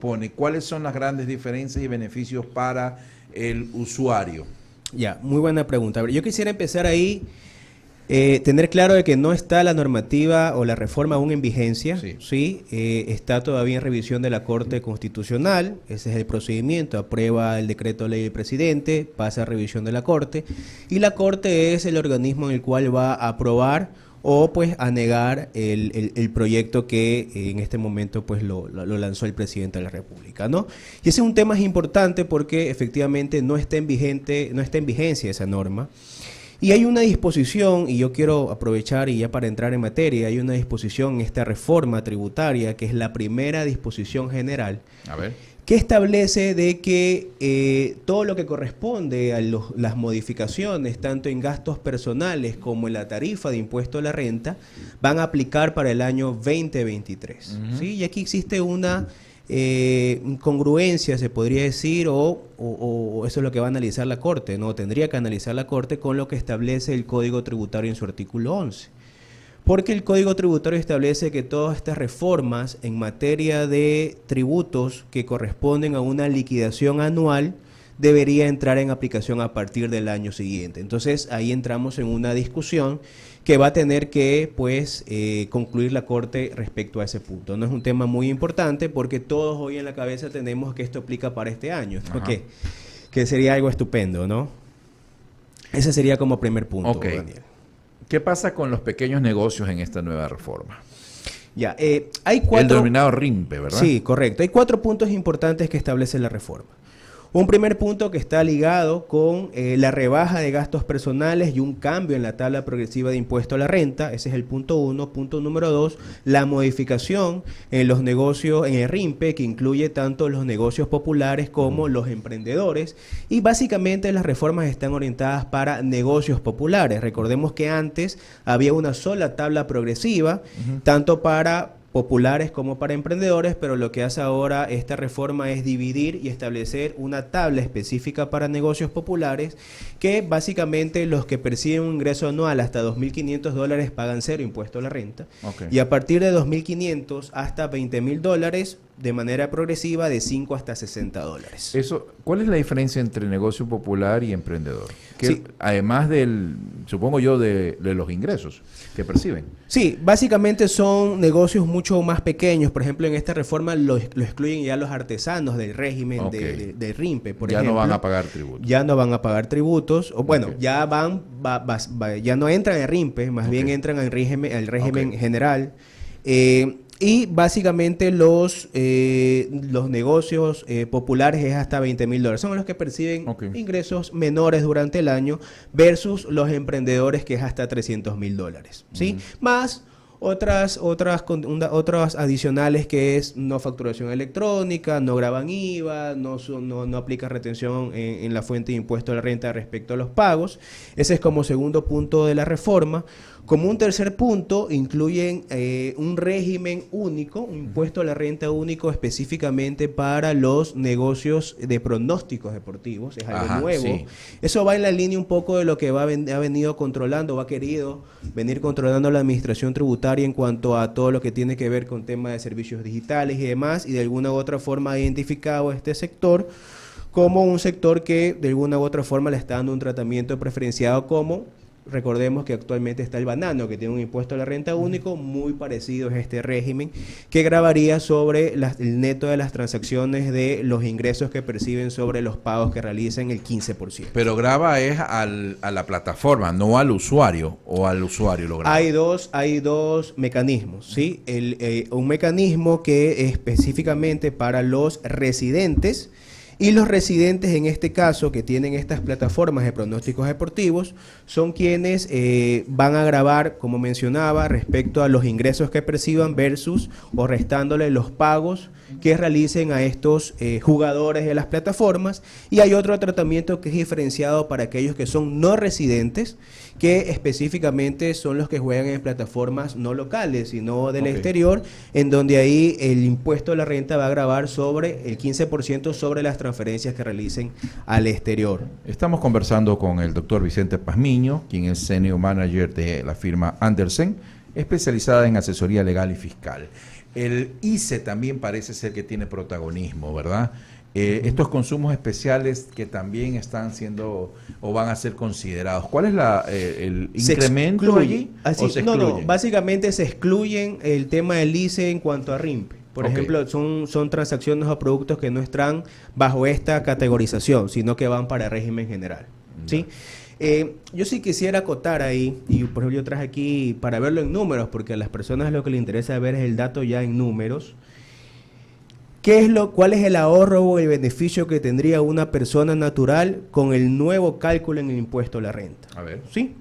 pone? ¿Cuáles son las grandes diferencias y beneficios para el usuario? Ya, muy buena pregunta. A ver, yo quisiera empezar ahí, tener claro de que no está la normativa o la reforma aún en vigencia, ¿sí? Está todavía en revisión de la Corte Constitucional, ese es el procedimiento, aprueba el decreto de ley del presidente, pasa a revisión de la Corte, y la Corte es el organismo en el cual va a aprobar o pues a negar el proyecto que en este momento pues lo lanzó el presidente de la República, ¿no? Y ese es un tema importante porque efectivamente no está en vigencia esa norma. Y hay una disposición, y yo quiero aprovechar y ya para entrar en materia, hay una disposición en esta reforma tributaria que es la primera disposición general. A ver. Que establece de que todo lo que corresponde a las modificaciones, tanto en gastos personales como en la tarifa de impuesto a la renta, van a aplicar para el año 2023. ¿Sí? Y aquí existe una incongruencia, se podría decir, o eso es lo que va a analizar la Corte, ¿no? Tendría que analizar la Corte con lo que establece el Código Tributario en su artículo 11. Porque el Código Tributario establece que todas estas reformas en materia de tributos que corresponden a una liquidación anual debería entrar en aplicación a partir del año siguiente. Entonces ahí entramos en una discusión que va a tener que pues concluir la Corte respecto a ese punto. No es un tema muy importante porque todos hoy en la cabeza tenemos que esto aplica para este año, ¿no? Que sería algo estupendo, ¿no? Ese sería como primer punto, Daniel. ¿Qué pasa con los pequeños negocios en esta nueva reforma? Ya, hay cuatro... El denominado RIMPE, ¿verdad? Sí, correcto. Hay 4 puntos importantes que establece la reforma. Un primer punto que está ligado con la rebaja de gastos personales y un cambio en la tabla progresiva de impuesto a la renta. Ese es el punto 1. Punto número 2, la modificación en los negocios, en el RIMPE, que incluye tanto los negocios populares como los emprendedores. Y básicamente las reformas están orientadas para negocios populares. Recordemos que antes había una sola tabla progresiva, tanto para populares como para emprendedores, pero lo que hace ahora esta reforma es dividir y establecer una tabla específica para negocios populares que básicamente los que perciben un ingreso anual hasta $2.500 pagan 0 impuesto a la renta y a partir de $2.500 hasta $20.000 de manera progresiva de $5 hasta $60. Eso, ¿cuál es la diferencia entre negocio popular y emprendedor? Que Sí. Además del, supongo yo, de los ingresos que perciben. Sí, básicamente son negocios mucho más pequeños. Por ejemplo, en esta reforma lo excluyen ya los artesanos del régimen de RIMPE, por ejemplo. Ya no van a pagar tributos. Ya no van a pagar tributos. O bueno, ya ya no entran en RIMPE, más bien entran al régimen general. Y básicamente los negocios populares es hasta $20.000. Son los que perciben ingresos menores durante el año versus los emprendedores que es hasta $300.000. ¿Sí? Más otras adicionales que es no facturación electrónica, no graban IVA, no aplica retención en la fuente de impuesto a la renta respecto a los pagos. Ese es como segundo punto de la reforma. Como un tercer punto, incluyen un régimen único, un impuesto a la renta único específicamente para los negocios de pronósticos deportivos. Es algo nuevo. Sí. Eso va en la línea un poco de lo que ha venido controlando, ha querido venir controlando la administración tributaria en cuanto a todo lo que tiene que ver con temas de servicios digitales y demás, y de alguna u otra forma ha identificado este sector como un sector que de alguna u otra forma le está dando un tratamiento preferenciado como... Recordemos que actualmente está el banano, que tiene un impuesto a la renta único muy parecido a este régimen, que gravaría sobre el neto de las transacciones de los ingresos que perciben sobre los pagos que realicen el 15%. Pero grava es a la plataforma, no al usuario, o al usuario lo grava. Hay dos mecanismos, ¿sí? Un mecanismo que es específicamente para los residentes. Y los residentes, en este caso, que tienen estas plataformas de pronósticos deportivos, son quienes van a gravar, como mencionaba, respecto a los ingresos que perciban versus o restándole los pagos que realicen a estos jugadores de las plataformas. Y hay otro tratamiento que es diferenciado para aquellos que son no residentes, que específicamente son los que juegan en plataformas no locales, sino del exterior, en donde ahí el impuesto a la renta va a gravar sobre el 15% sobre las transferencias que realicen al exterior. Estamos conversando con el doctor Vicente Pazmiño, quien es Senior Manager de la firma Andersen, especializada en asesoría legal y fiscal. El ICE también parece ser que tiene protagonismo, ¿verdad? Estos consumos especiales que también están siendo o van a ser considerados. ¿Cuál es el incremento allí? Así, no, básicamente se excluyen el tema del ICE en cuanto a RIMPE. Por ejemplo, son transacciones o productos que no están bajo esta categorización, sino que van para régimen general. ¿Sí? Yo sí quisiera acotar ahí, y por ejemplo yo traje aquí para verlo en números, porque a las personas lo que les interesa ver es el dato ya en números. ¿Cuál es el ahorro o el beneficio que tendría una persona natural con el nuevo cálculo en el impuesto a la renta? A ver. ¿Sí?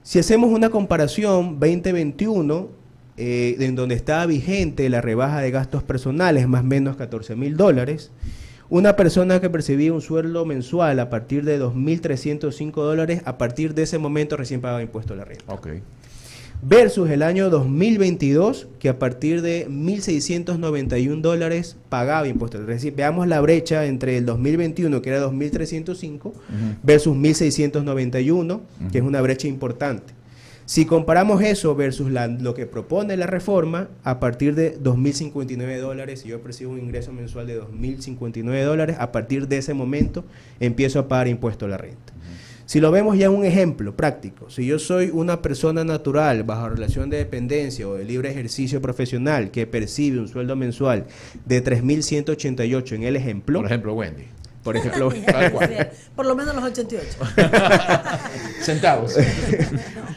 Si hacemos una comparación 2021, en donde estaba vigente la rebaja de gastos personales, más o menos $14,000, una persona que percibía un sueldo mensual a partir de $2,305, a partir de ese momento recién pagaba impuesto a la renta. Okay. Versus el año 2022, que a partir de $1,691 pagaba impuestos. Es decir, veamos la brecha entre el 2021, que era 2.305, versus 1.691, que es una brecha importante. Si comparamos eso versus lo que propone la reforma, a partir de $2.059, si yo percibo un ingreso mensual de $2.059, a partir de ese momento empiezo a pagar impuesto a la renta. Si lo vemos ya en un ejemplo práctico, si yo soy una persona natural bajo relación de dependencia o de libre ejercicio profesional que percibe un sueldo mensual de $3,188 en el ejemplo. Por ejemplo, Wendy. Por ejemplo, por lo menos los 88 centavos.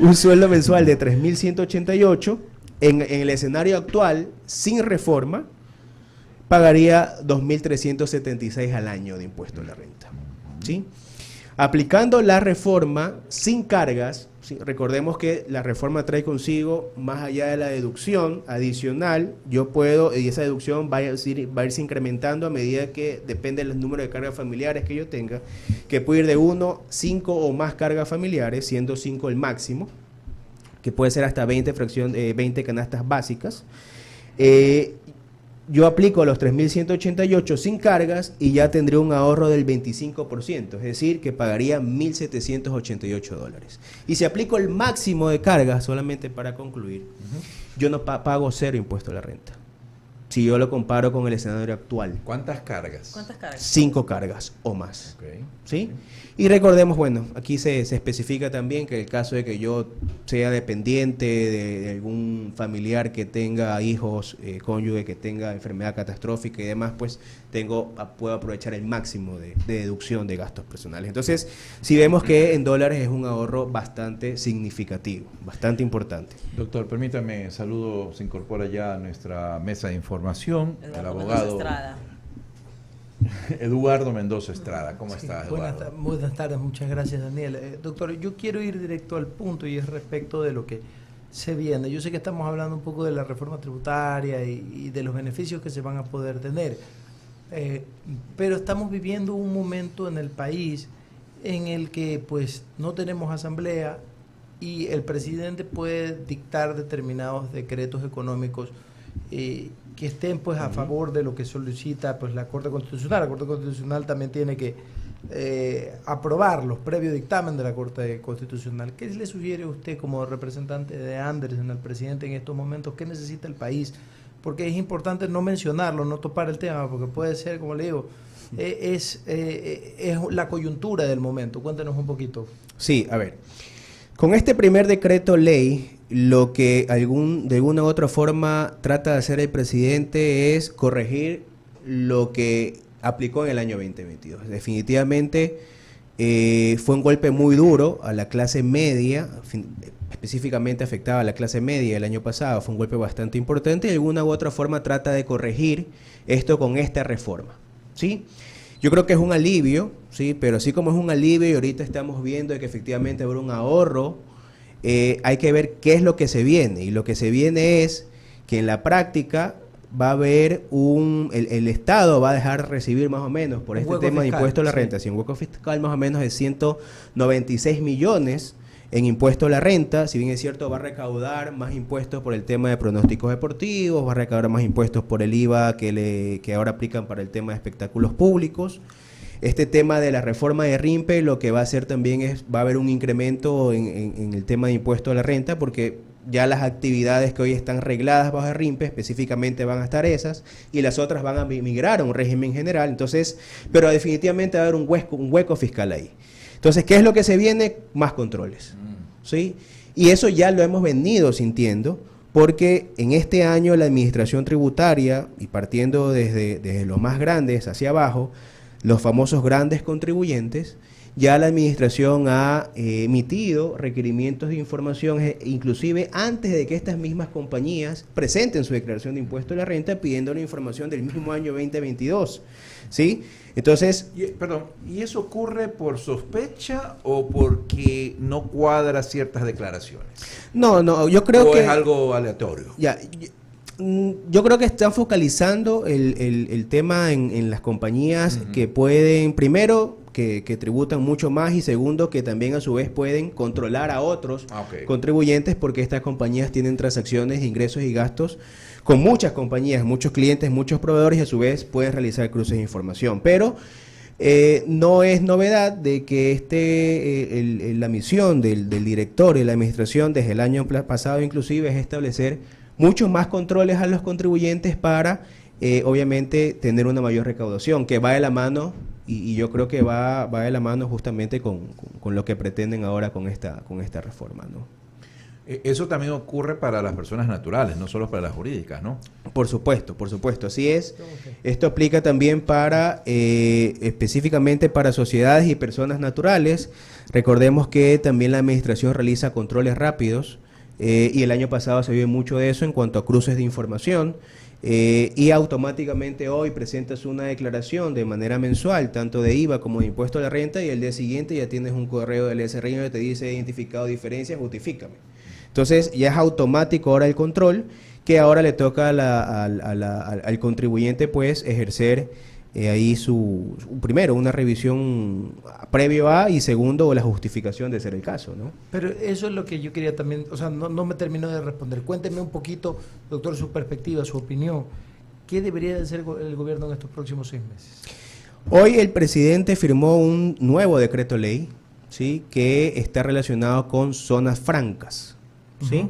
Un sueldo mensual de $3,188 en el escenario actual, sin reforma, pagaría $2,376 al año de impuesto a la renta. ¿Sí? Aplicando la reforma sin cargas, ¿sí? Recordemos que la reforma trae consigo, más allá de la deducción adicional, yo puedo, y esa deducción va a irse incrementando a medida que depende del número de cargas familiares que yo tenga, que puede ir de 1, 5 o más cargas familiares, siendo 5 el máximo, que puede ser hasta 20 canastas básicas. Yo aplico los 3.188 sin cargas y ya tendría un ahorro del 25%, es decir, que pagaría $1.788. Y si aplico el máximo de cargas, solamente para concluir, yo no pago cero impuesto a la renta. Si yo lo comparo con el escenario actual. ¿Cuántas cargas? 5 cargas o más. Okay. ¿Sí? Y recordemos, bueno, aquí se especifica también que el caso de que yo sea dependiente de algún familiar que tenga hijos, cónyuge que tenga enfermedad catastrófica y demás, pues puedo aprovechar el máximo de deducción de gastos personales. Entonces, si vemos que en dólares es un ahorro bastante significativo, bastante importante. Doctor, permítame, saludo, se incorpora ya a nuestra mesa de información, el abogado Eduardo Mendoza Estrada. ¿Cómo estás, Eduardo? Buenas tardes, muchas gracias, Daniel. Doctor, yo quiero ir directo al punto y es respecto de lo que se viene. Yo sé que estamos hablando un poco de la reforma tributaria y de los beneficios que se van a poder tener, pero estamos viviendo un momento en el país en el que pues no tenemos asamblea y el presidente puede dictar determinados decretos económicos que estén pues a favor de lo que solicita pues la Corte Constitucional. La Corte Constitucional también tiene que aprobarlos previo dictamen de la Corte Constitucional. ¿Qué le sugiere usted como representante de Andersen al presidente en estos momentos? ¿Qué necesita el país? Porque es importante no mencionarlo, no topar el tema, porque puede ser, como le digo, es la coyuntura del momento. Cuéntenos un poquito. Sí, a ver. Con este primer decreto ley, lo que de alguna u otra forma trata de hacer el presidente es corregir lo que aplicó en el año 2022. Definitivamente fue un golpe muy duro a la clase media, específicamente afectaba a la clase media el año pasado, fue un golpe bastante importante y de alguna u otra forma trata de corregir esto con esta reforma, ¿sí? Yo creo que es un alivio, ¿sí? Pero así como es un alivio y ahorita estamos viendo que efectivamente habrá un ahorro, hay que ver qué es lo que se viene. Y lo que se viene es que en la práctica va a haber el Estado va a dejar de recibir más o menos por este tema de impuesto a la renta, sí, un hueco fiscal más o menos de 196 millones en impuesto a la renta. Si bien es cierto, va a recaudar más impuestos por el tema de pronósticos deportivos, va a recaudar más impuestos por el IVA que ahora aplican para el tema de espectáculos públicos. Este tema de la reforma de RIMPE lo que va a hacer también va a haber un incremento en el tema de impuesto a la renta, porque ya las actividades que hoy están regladas bajo el RIMPE, específicamente van a estar esas, y las otras van a migrar a un régimen general. Entonces, pero definitivamente va a haber un hueco fiscal ahí. Entonces, ¿qué es lo que se viene? Más controles, ¿sí? Y eso ya lo hemos venido sintiendo, porque en este año la administración tributaria, y partiendo desde los más grandes hacia abajo, los famosos grandes contribuyentes, ya la administración ha emitido requerimientos de información, inclusive antes de que estas mismas compañías presenten su declaración de impuesto a la renta, pidiendo la información del mismo año 2022, ¿sí? Entonces... ¿Y eso ocurre por sospecha o porque no cuadra ciertas declaraciones? No, yo creo ¿O que... es algo aleatorio? Yo creo que están focalizando el tema en las compañías que pueden, primero, que tributan mucho más, y segundo, que también a su vez pueden controlar a otros contribuyentes, porque estas compañías tienen transacciones, ingresos y gastos con muchas compañías, muchos clientes, muchos proveedores, y a su vez pueden realizar cruces de información. Pero no es novedad de que la misión del director y la administración desde el año pasado inclusive es establecer muchos más controles a los contribuyentes para, obviamente, tener una mayor recaudación, que va de la mano, y yo creo que va de la mano justamente con lo que pretenden ahora con esta reforma, ¿no? Eso también ocurre para las personas naturales, no solo para las jurídicas, ¿no? Por supuesto, así es. Esto aplica también para, específicamente para sociedades y personas naturales. Recordemos que también la administración realiza controles rápidos, y el año pasado se vio mucho de eso en cuanto a cruces de información, y automáticamente hoy presentas una declaración de manera mensual, tanto de IVA como de impuesto a la renta, y el día siguiente ya tienes un correo del SRI que te dice identificado diferencias, justifícame. Entonces ya es automático ahora el control, que ahora le toca al contribuyente pues ejercer ahí primero una revisión previo a, y segundo la justificación de ser el caso, ¿no? Pero eso es lo que yo quería también, o sea, no me terminó de responder. Cuénteme un poquito, doctor, su perspectiva, su opinión. ¿Qué debería de hacer el gobierno en estos próximos 6 meses? Hoy el presidente firmó un nuevo decreto ley, ¿sí?, que está relacionado con zonas francas, ¿sí?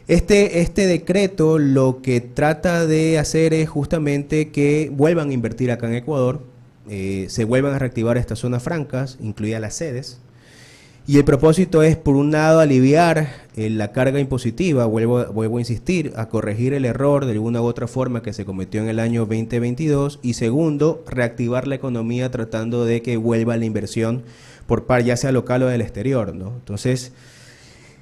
Este decreto lo que trata de hacer es justamente que vuelvan a invertir acá en Ecuador, se vuelvan a reactivar estas zonas francas, incluidas las sedes, y el propósito es, por un lado, aliviar la carga impositiva, vuelvo a insistir, a corregir el error de alguna u otra forma que se cometió en el año 2022, y segundo, reactivar la economía tratando de que vuelva la inversión por par, ya sea local o del exterior, ¿no? Entonces,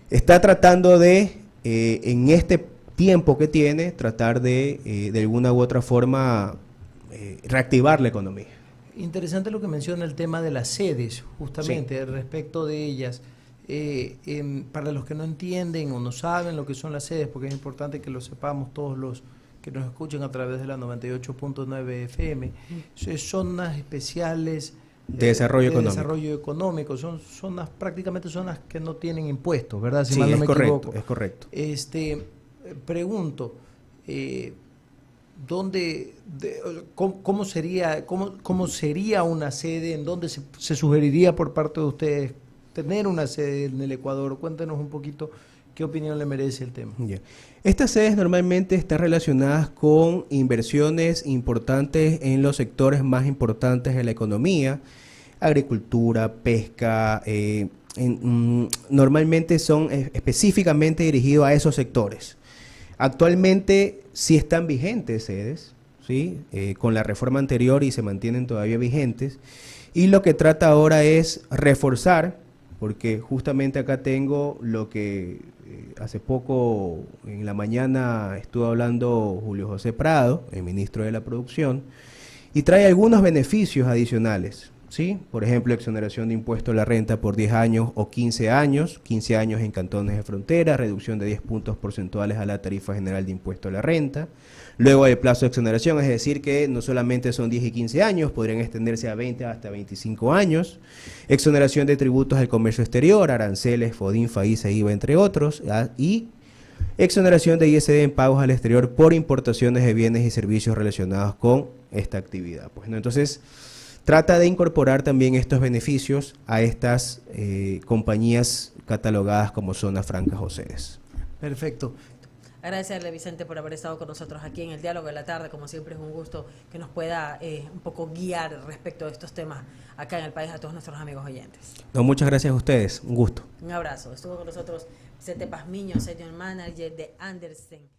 está tratando de, en este tiempo que tiene, tratar de alguna u otra forma, reactivar la economía. Interesante lo que menciona el tema de las sedes, justamente, sí, respecto de ellas. Para los que no entienden o no saben lo que son las sedes, porque es importante que lo sepamos todos los que nos escuchen a través de la 98.9 FM, son zonas especiales de desarrollo económico. Son zonas, prácticamente zonas que no tienen impuestos, ¿verdad? Si sí, mal no es me correcto, equivoco. es correcto. Pregunto, ¿cómo sería una sede? ¿En dónde se sugeriría por parte de ustedes tener una sede en el Ecuador? Cuéntenos un poquito qué opinión le merece el tema. Yeah. Estas sedes normalmente están relacionadas con inversiones importantes en los sectores más importantes de la economía, agricultura, pesca, normalmente son específicamente dirigidos a esos sectores. Actualmente sí están vigentes sedes, ¿sí?, con la reforma anterior, y se mantienen todavía vigentes, y lo que trata ahora es reforzar, porque justamente acá tengo lo que hace poco en la mañana estuvo hablando Julio José Prado, el ministro de la Producción, y trae algunos beneficios adicionales, ¿sí? Por ejemplo, exoneración de impuesto a la renta por 10 años o 15 años en cantones de frontera, reducción de 10 puntos porcentuales a la tarifa general de impuesto a la renta. Luego el plazo de exoneración, es decir, que no solamente son 10 y 15 años, podrían extenderse a 20 hasta 25 años. Exoneración de tributos al comercio exterior, aranceles, FODIN, FAISA, IVA, entre otros. Y exoneración de ISD en pagos al exterior por importaciones de bienes y servicios relacionados con esta actividad. Pues, ¿no? Entonces, trata de incorporar también estos beneficios a estas compañías catalogadas como zonas francas o sedes. Perfecto. Agradecerle, Vicente, por haber estado con nosotros aquí en el Diálogo de la Tarde. Como siempre, es un gusto que nos pueda un poco guiar respecto a estos temas acá en el país a todos nuestros amigos oyentes. No, muchas gracias a ustedes. Un gusto. Un abrazo. Estuvo con nosotros Vicente Pazmiño, Senior Manager de Andersen.